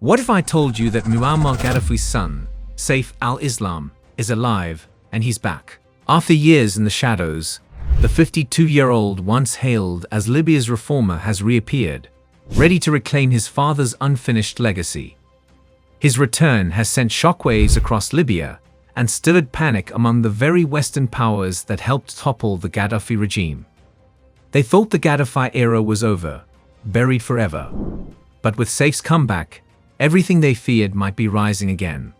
What if I told you that Muammar Gaddafi's son, Saif al-Islam, is alive and he's back? After years in the shadows, the 52-year-old once hailed as Libya's reformer has reappeared, ready to reclaim his father's unfinished legacy. His return has sent shockwaves across Libya and stirred panic among the very Western powers that helped topple the Gaddafi regime. They thought the Gaddafi era was over, buried forever. But with Saif's comeback, everything they feared might be rising again.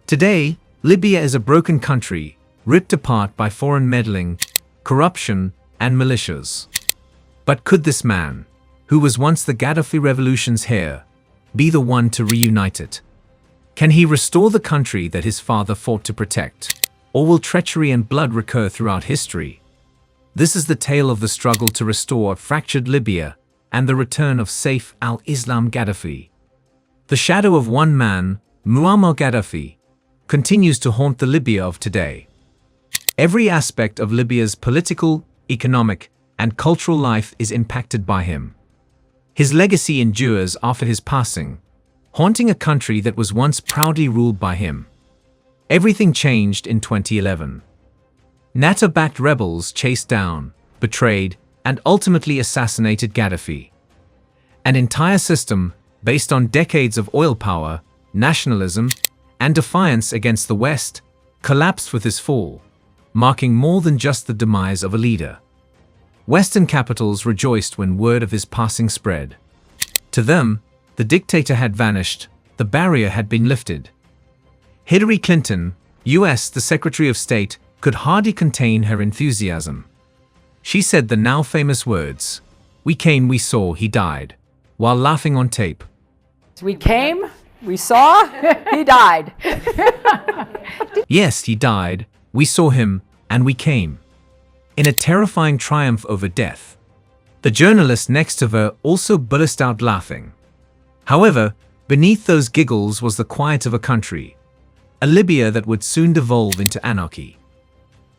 Today, Libya is a broken country, ripped apart by foreign meddling, corruption, and militias. But could this man, who was once the Gaddafi revolution's heir, be the one to reunite it? Can he restore the country that his father fought to protect? Or will treachery and blood recur throughout history? This is the tale of the struggle to restore a fractured Libya and the return of Saif al-Islam Gaddafi. The shadow of one man, Muammar Gaddafi, continues to haunt the Libya of today. Every aspect of Libya's political, economic, and cultural life is impacted by him. His legacy endures after his passing, haunting a country that was once proudly ruled by him. Everything changed in 2011. NATO-backed rebels chased down, betrayed, and ultimately assassinated Gaddafi. An entire system based on decades of oil power, nationalism, and defiance against the West collapsed with his fall, marking more than just the demise of a leader. Western capitals rejoiced when word of his passing spread. To them, the dictator had vanished, the barrier had been lifted. Hillary Clinton, US the Secretary of State, could hardly contain her enthusiasm. She said the now famous words, "We came, we saw, he died," while laughing on tape. We came, we saw, he died. Yes, he died, we saw him, and we came. In a terrifying triumph over death. The journalist next to her also burst out laughing. However, beneath those giggles was the quiet of a country, a Libya that would soon devolve into anarchy.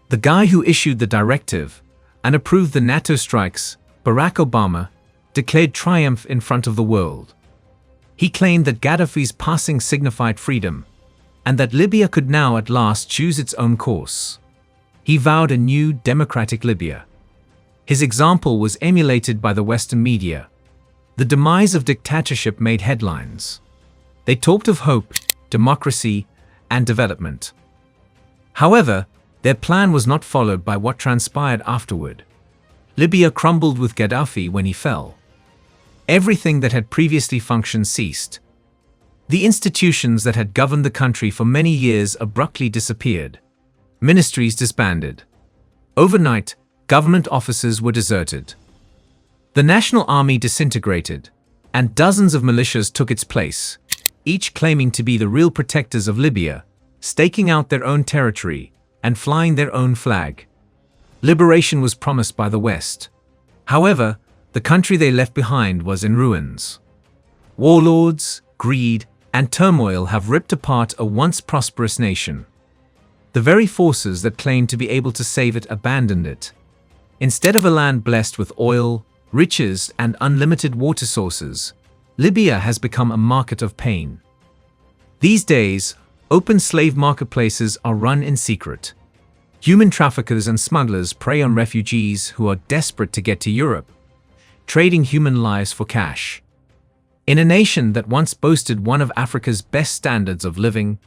The guy who issued the directive and approved the NATO strikes, Barack Obama, declared triumph in front of the world. He claimed that Gaddafi's passing signified freedom, and that Libya could now at last choose its own course. He vowed a new democratic Libya. His example was emulated by the Western media. The demise of dictatorship made headlines. They talked of hope, democracy, and development. However, their plan was not followed by what transpired afterward. Libya crumbled with Gaddafi when he fell. Everything that had previously functioned ceased. The institutions that had governed the country for many years abruptly disappeared. Ministries disbanded. Overnight, government offices were deserted. The national army disintegrated, and dozens of militias took its place, each claiming to be the real protectors of Libya, staking out their own territory and flying their own flag. Liberation was promised by the West. However, the country they left behind was in ruins. Warlords, greed, and turmoil have ripped apart a once prosperous nation. The very forces that claimed to be able to save it abandoned it. Instead of a land blessed with oil, riches, and unlimited water sources, Libya has become a market of pain. These days, open slave marketplaces are run in secret. Human traffickers and smugglers prey on refugees who are desperate to get to Europe, trading human lives for cash. In a nation that once boasted one of Africa's best standards of living,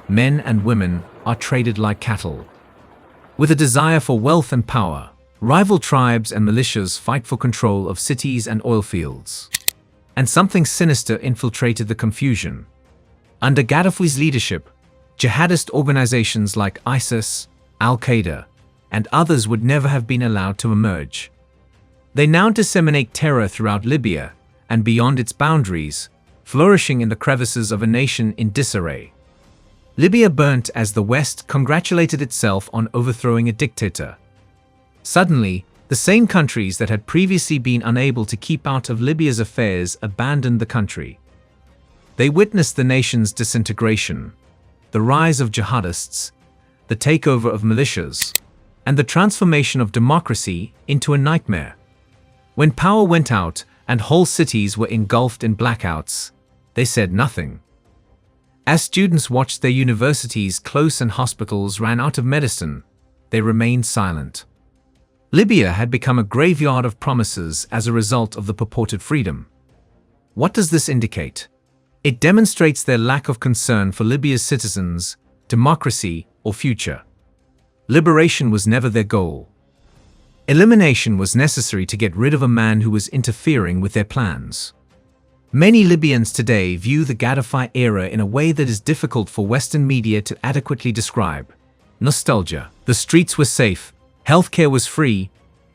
men and women are traded like cattle. With a desire for wealth and power, rival tribes and militias fight for control of cities and oil fields. And something sinister infiltrated the confusion. Under Gaddafi's leadership, jihadist organizations like ISIS, Al-Qaeda, and others would never have been allowed to emerge. They now disseminate terror throughout Libya and beyond its boundaries, flourishing in the crevices of a nation in disarray. Libya burnt as the West congratulated itself on overthrowing a dictator. Suddenly, the same countries that had previously been unable to keep out of Libya's affairs abandoned the country. They witnessed the nation's disintegration, the rise of jihadists, the takeover of militias, and the transformation of democracy into a nightmare. When power went out and whole cities were engulfed in blackouts, they said nothing. As students watched their universities close and hospitals ran out of medicine, they remained silent. Libya had become a graveyard of promises as a result of the purported freedom. What does this indicate? It demonstrates their lack of concern for Libya's citizens, democracy, or future. Liberation was never their goal. Elimination was necessary to get rid of a man who was interfering with their plans. Many Libyans today view the Gaddafi era in a way that is difficult for Western media to adequately describe. Nostalgia. The streets were safe, healthcare was free,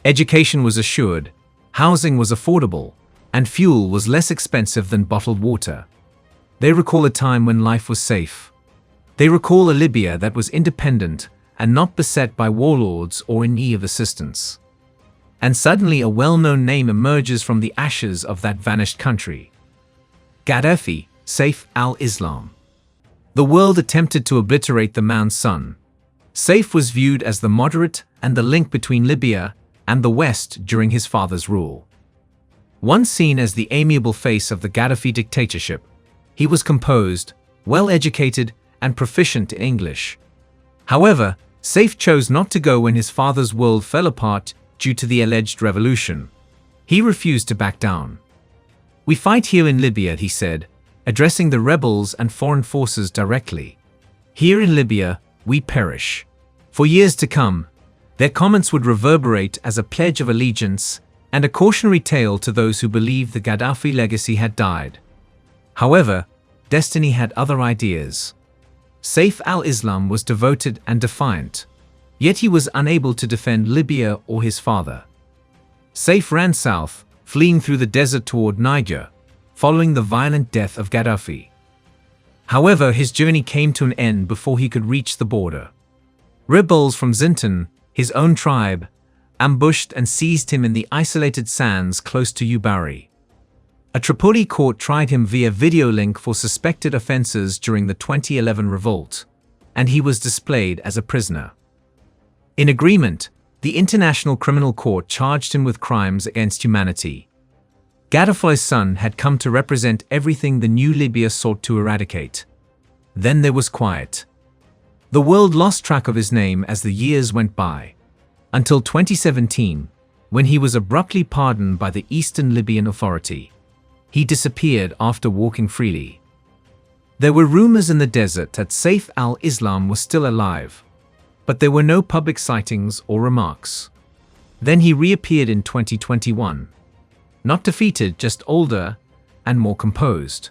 education was assured, housing was affordable, and fuel was less expensive than bottled water. They recall a time when life was safe. They recall a Libya that was independent and not beset by warlords or in need of assistance. And suddenly a well-known name emerges from the ashes of that vanished country. Gaddafi, Saif al-Islam. The world attempted to obliterate the man's son. Saif was viewed as the moderate and the link between Libya and the West during his father's rule. Once seen as the amiable face of the Gaddafi dictatorship, he was composed, well-educated, and proficient in English. However, Saif chose not to go when his father's world fell apart due to the alleged revolution. He refused to back down. "We fight here in Libya," he said, addressing the rebels and foreign forces directly. "Here in Libya, we perish." For years to come, their comments would reverberate as a pledge of allegiance and a cautionary tale to those who believed the Gaddafi legacy had died. However, destiny had other ideas. Saif al-Islam was devoted and defiant, yet he was unable to defend Libya or his father. Saif ran south, fleeing through the desert toward Niger, following the violent death of Gaddafi. However, his journey came to an end before he could reach the border. Rebels from Zintan, his own tribe, ambushed and seized him in the isolated sands close to Ubari. A Tripoli court tried him via video link for suspected offenses during the 2011 revolt, and he was displayed as a prisoner. In agreement, the International Criminal Court charged him with crimes against humanity. Gaddafi's son had come to represent everything the new Libya sought to eradicate. Then there was quiet. The world lost track of his name as the years went by, until 2017, when he was abruptly pardoned by the Eastern Libyan Authority. He disappeared after walking freely. There were rumors in the desert that Saif al-Islam was still alive, but there were no public sightings or remarks. Then he reappeared in 2021. Not defeated, just older and more composed.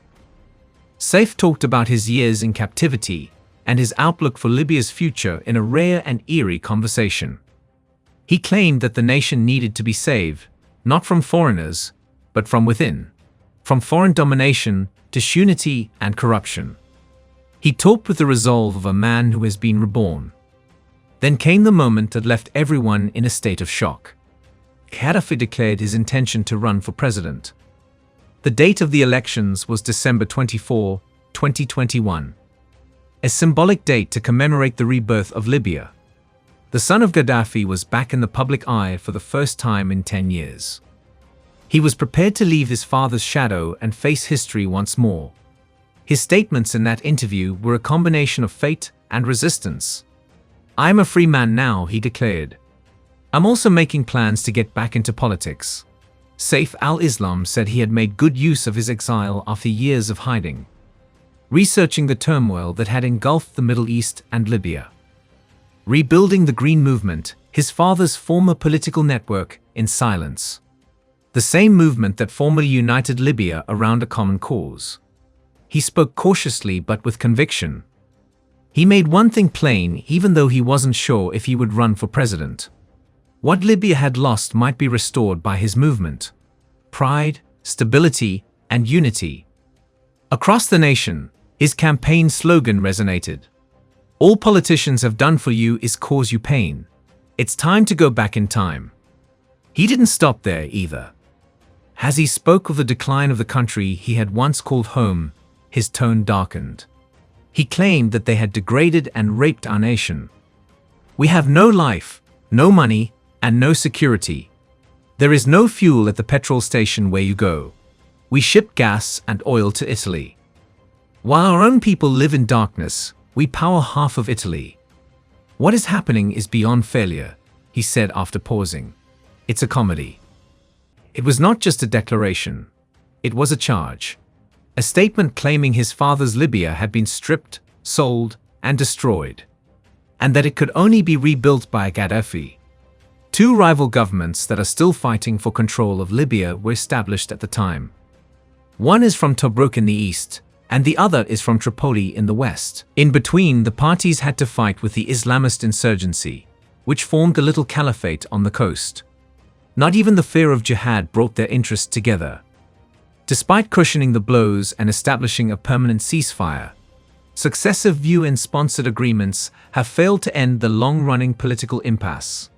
Saif talked about his years in captivity and his outlook for Libya's future in a rare and eerie conversation. He claimed that the nation needed to be saved, not from foreigners, but from within, from foreign domination, disunity, and corruption. He talked with the resolve of a man who has been reborn. Then came the moment that left everyone in a state of shock. Gaddafi declared his intention to run for president. The date of the elections was December 24, 2021. A symbolic date to commemorate the rebirth of Libya. The son of Gaddafi was back in the public eye for the first time in 10 years. He was prepared to leave his father's shadow and face history once more. His statements in that interview were a combination of fate and resistance. "I'm a free man now," he declared. "I'm also making plans to get back into politics." Saif al-Islam said he had made good use of his exile after years of hiding, researching the turmoil that had engulfed the Middle East and Libya. Rebuilding the Green Movement, his father's former political network, in silence. The same movement that formerly united Libya around a common cause. He spoke cautiously but with conviction. He made one thing plain, even though he wasn't sure if he would run for president. What Libya had lost might be restored by his movement. Pride, stability, and unity. Across the nation, his campaign slogan resonated. "All politicians have done for you is cause you pain. It's time to go back in time." He didn't stop there either. As he spoke of the decline of the country he had once called home, his tone darkened. He claimed that they had degraded and raped our nation. "We have no life, no money, and no security. There is no fuel at the petrol station where you go. We ship gas and oil to Italy. While our own people live in darkness, we power half of Italy. What is happening is beyond failure, he said after pausing. It's a comedy. It was not just a declaration. It was a charge. A statement claiming his father's Libya had been stripped, sold, and destroyed, and that it could only be rebuilt by Gaddafi. Two rival governments that are still fighting for control of Libya were established at the time. One is from Tobruk in the east, and the other is from Tripoli in the west. In between, the parties had to fight with the Islamist insurgency, which formed a little caliphate on the coast. Not even the fear of jihad brought their interests together. Despite cushioning the blows and establishing a permanent ceasefire, successive UN-sponsored agreements have failed to end the long-running political impasse.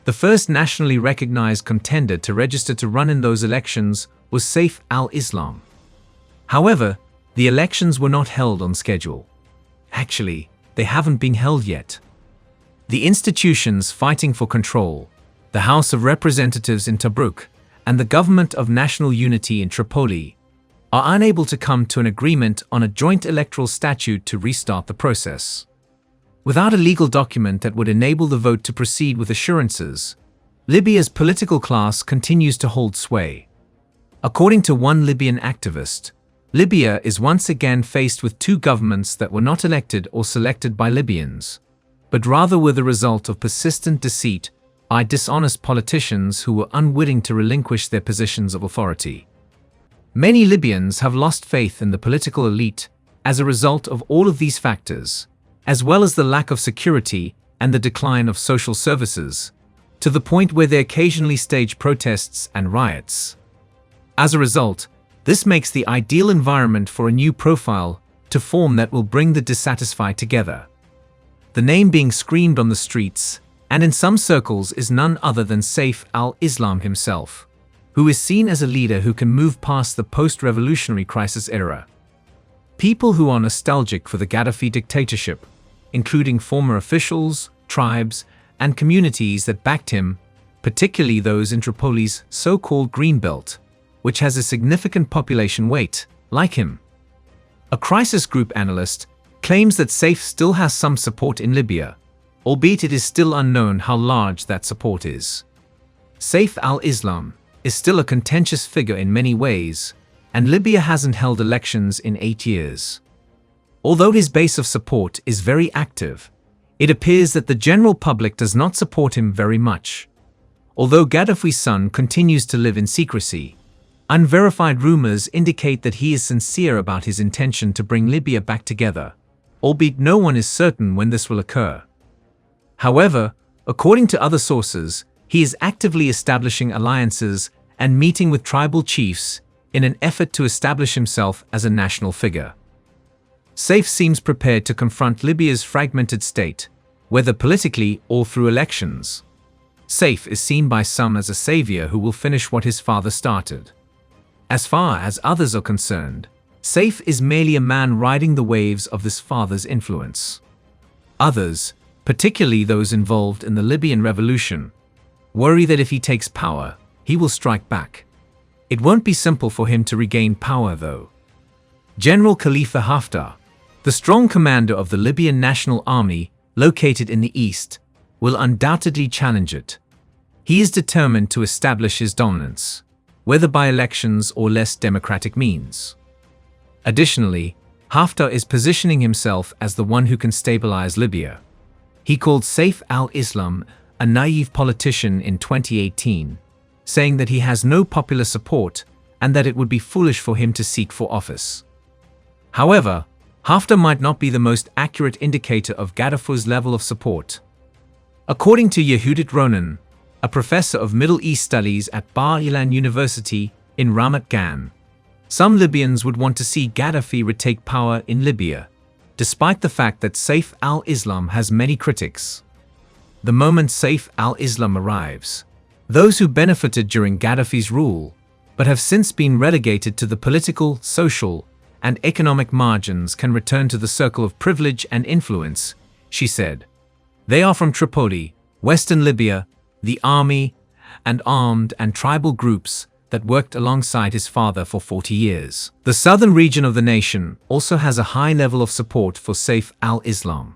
The first nationally recognized contender to register to run in those elections was Saif al-Islam. However, the elections were not held on schedule. Actually, they haven't been held yet. The institutions fighting for control, the House of Representatives in Tobruk and the Government of National Unity in Tripoli, are unable to come to an agreement on a joint electoral statute to restart the process. Without a legal document that would enable the vote to proceed with assurances, Libya's political class continues to hold sway. According to one Libyan activist, Libya is once again faced with two governments that were not elected or selected by Libyans, but rather were the result of persistent deceit by dishonest politicians who were unwilling to relinquish their positions of authority. Many Libyans have lost faith in the political elite as a result of all of these factors, as well as the lack of security and the decline of social services, to the point where they occasionally stage protests and riots. As a result, this makes the ideal environment for a new profile to form that will bring the dissatisfied together. The name being screamed on the streets and in some circles is none other than Saif al-Islam himself, who is seen as a leader who can move past the post-revolutionary crisis era. People who are nostalgic for the Gaddafi dictatorship, including former officials, tribes, and communities that backed him, particularly those in Tripoli's so-called Green Belt, which has a significant population weight, like him. A crisis group analyst claims that Saif still has some support in Libya, albeit it is still unknown how large that support is. Saif al-Islam is still a contentious figure in many ways, and Libya hasn't held elections in 8 years. Although his base of support is very active, it appears that the general public does not support him very much. Although Gaddafi's son continues to live in secrecy, unverified rumors indicate that he is sincere about his intention to bring Libya back together, albeit no one is certain when this will occur. However, according to other sources, he is actively establishing alliances and meeting with tribal chiefs in an effort to establish himself as a national figure. Saif seems prepared to confront Libya's fragmented state, whether politically or through elections. Saif is seen by some as a savior who will finish what his father started. As far as others are concerned, Saif is merely a man riding the waves of this father's influence. Others, particularly those involved in the Libyan revolution, worry that if he takes power, he will strike back. It won't be simple for him to regain power, though. General Khalifa Haftar, the strong commander of the Libyan National Army located in the east, will undoubtedly challenge it. He is determined to establish his dominance, whether by elections or less democratic means. Additionally, Haftar is positioning himself as the one who can stabilize Libya. He called Saif al-Islam a naive politician in 2018, saying that he has no popular support and that it would be foolish for him to seek for office. However, Haftar might not be the most accurate indicator of Gaddafi's level of support. According to Yehudit Ronen, a professor of Middle East Studies at Bar Ilan University in Ramat Gan, some Libyans would want to see Gaddafi retake power in Libya, despite the fact that Saif al-Islam has many critics. The moment Saif al-Islam arrives, those who benefited during Gaddafi's rule, but have since been relegated to the political, social, and economic margins can return to the circle of privilege and influence, she said. They are from Tripoli, Western Libya, the army, and armed and tribal groups that worked alongside his father for 40 years. The southern region of the nation also has a high level of support for Saif al-Islam.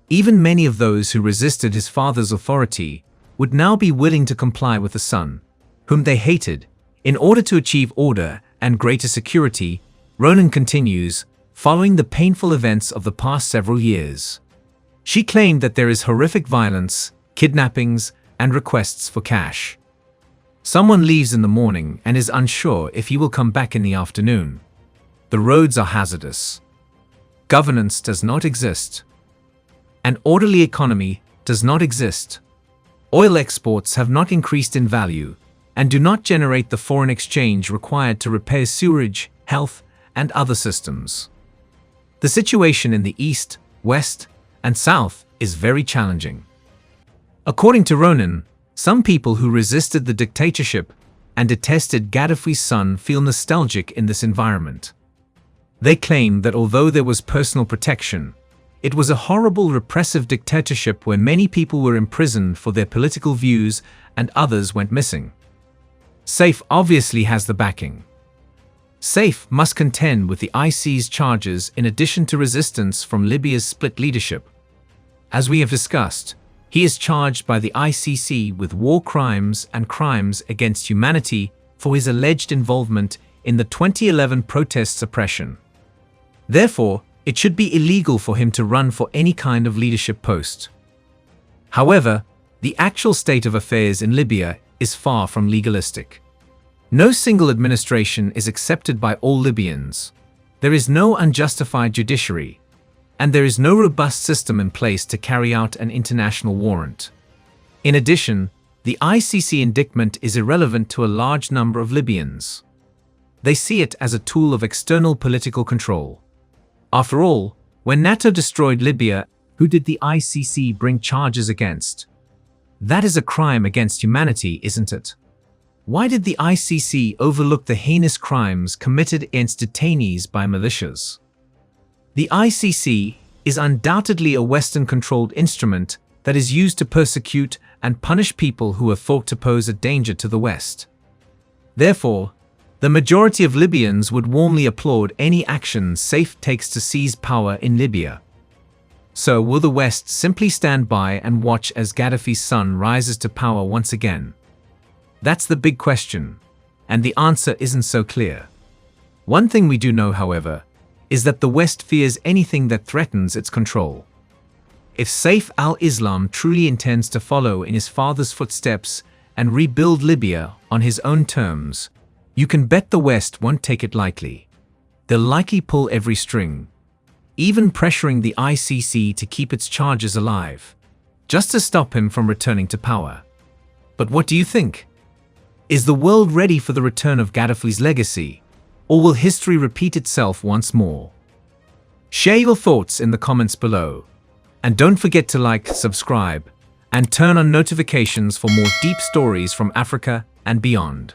Even many of those who resisted his father's authority would now be willing to comply with the son, whom they hated, in order to achieve order and greater security. Ronan continues, following the painful events of the past several years. She claimed that there is horrific violence, kidnappings, and requests for cash. Someone leaves in the morning and is unsure if he will come back in the afternoon. The roads are hazardous. Governance does not exist. An orderly economy does not exist. Oil exports have not increased in value and do not generate the foreign exchange required to repair sewerage, health, and other systems. The situation in the east, west, and south is very challenging. According to Ronan, some people who resisted the dictatorship and detested Gaddafi's son feel nostalgic in this environment. They claim that although there was personal protection, it was a horrible repressive dictatorship where many people were imprisoned for their political views and others went missing. Saif obviously has the backing. Saif must contend with the IC's charges in addition to resistance from Libya's split leadership. As we have discussed, he is charged by the ICC with war crimes and crimes against humanity for his alleged involvement in the 2011 protest suppression. Therefore, it should be illegal for him to run for any kind of leadership post. However, the actual state of affairs in Libya is far from legalistic. No single administration is accepted by all Libyans. There is no unjustified judiciary, and there is no robust system in place to carry out an international warrant. In addition, the ICC indictment is irrelevant to a large number of Libyans. They see it as a tool of external political control. After all, when NATO destroyed Libya, who did the ICC bring charges against? That is a crime against humanity, isn't it? Why did the ICC overlook the heinous crimes committed against detainees by militias? The ICC is undoubtedly a Western-controlled instrument that is used to persecute and punish people who are thought to pose a danger to the West. Therefore, the majority of Libyans would warmly applaud any action Saif takes to seize power in Libya. So will the West simply stand by and watch as Gaddafi's son rises to power once again? That's the big question, and the answer isn't so clear. One thing we do know, however, is that the West fears anything that threatens its control. If Saif al-Islam truly intends to follow in his father's footsteps and rebuild Libya on his own terms, you can bet the West won't take it lightly. They'll likely pull every string, even pressuring the ICC to keep its charges alive, just to stop him from returning to power. But what do you think? Is the world ready for the return of Gaddafi's legacy, or will history repeat itself once more? Share your thoughts in the comments below, and don't forget to like, subscribe, and turn on notifications for more deep stories from Africa and beyond.